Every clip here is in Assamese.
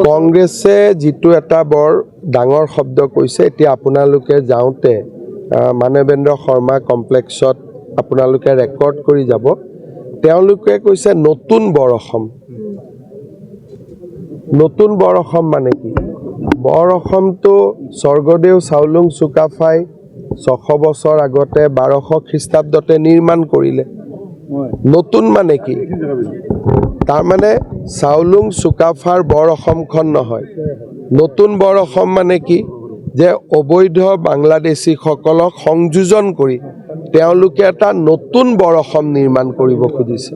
কংগ্ৰেছে যিটো এটা বৰ ডাঙৰ শব্দ কৈছে, এতিয়া আপোনালোকে যাওঁতে মানৱেন্দ্ৰ শৰ্মা কমপ্লেক্সত আপোনালোকে ৰেকৰ্ড কৰি যাব। তেওঁলোকে কৈছে নতুন বৰ অসম। নতুন বৰ অসম মানে কি? বৰ অসমটো স্বৰ্গদেউ চাওলুং চুকাফাই 600 বছৰ আগতে 1200 খ্ৰীষ্টাব্দতে নিৰ্মাণ কৰিলে। নতুন মানে কি? তাৰমানে চাওলুং চুকাফাৰ বৰ অসমখন নহয়। নতুন বৰ অসম মানে কি? যে অবৈধ বাংলাদেশীসকলক সংযোজন কৰি তেওঁলোকে এটা নতুন বৰ অসম নিৰ্মাণ কৰিব খুজিছে।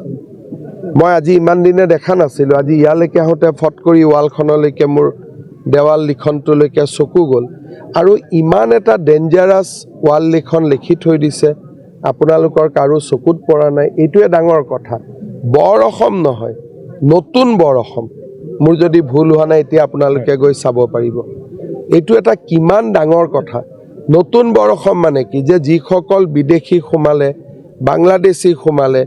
মই আজি ইমান দিনে দেখা নাছিলোঁ, আজি ইয়ালৈকে আহোঁতে ফট কৰি ৱালখনলৈকে মোৰ দেৱাল লিখনটোলৈকে চকু গ'ল আৰু ইমান এটা ডেঞ্জাৰাছ ৱাল লিখন লিখি থৈ দিছে, আপোনালোকৰ কাৰো চকুত পৰা নাই। এইটোৱে ডাঙৰ কথা। বৰ অসম নহয়, নতুন বৰ অসম। মোৰ যদি ভুল হোৱা নাই এতিয়া আপোনালোকে গৈ চাব পাৰিব। এইটো এটা কিমান ডাঙৰ কথা। নতুন বৰ অসম মানে কি? যে যিসকল বিদেশী সোমালে, বাংলাদেশী সোমালে,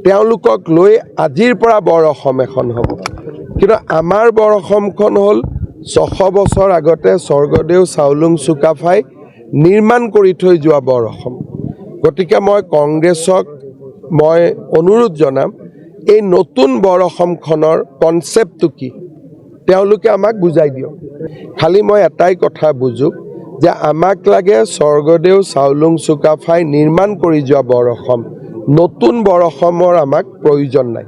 তেওঁলোকক লৈ আজিৰ পৰা বৰ অসম এখন হ'ব। কিন্তু আমাৰ বৰ অসমখন হ'ল 600 বছৰ আগতে স্বৰ্গদেউ চাওলুং চুকাফাই নিৰ্মাণ কৰি থৈ যোৱা বৰ অসম। গতিকে মই কংগ্ৰেছক অনুৰোধ জনাম, এই নতুন বৰ অসমখনৰ কনচেপ্টটো কি তেওঁলোকে আমাক বুজাই দিয়ক। খালি মই এটাই কথা বুজোঁ যে আমাক লাগে স্বৰ্গদেউ চাওলুং চুকাফাই নিৰ্মাণ কৰি যোৱা বৰ অসম। নতুন বৰ অসমৰ আমাক প্ৰয়োজন নাই।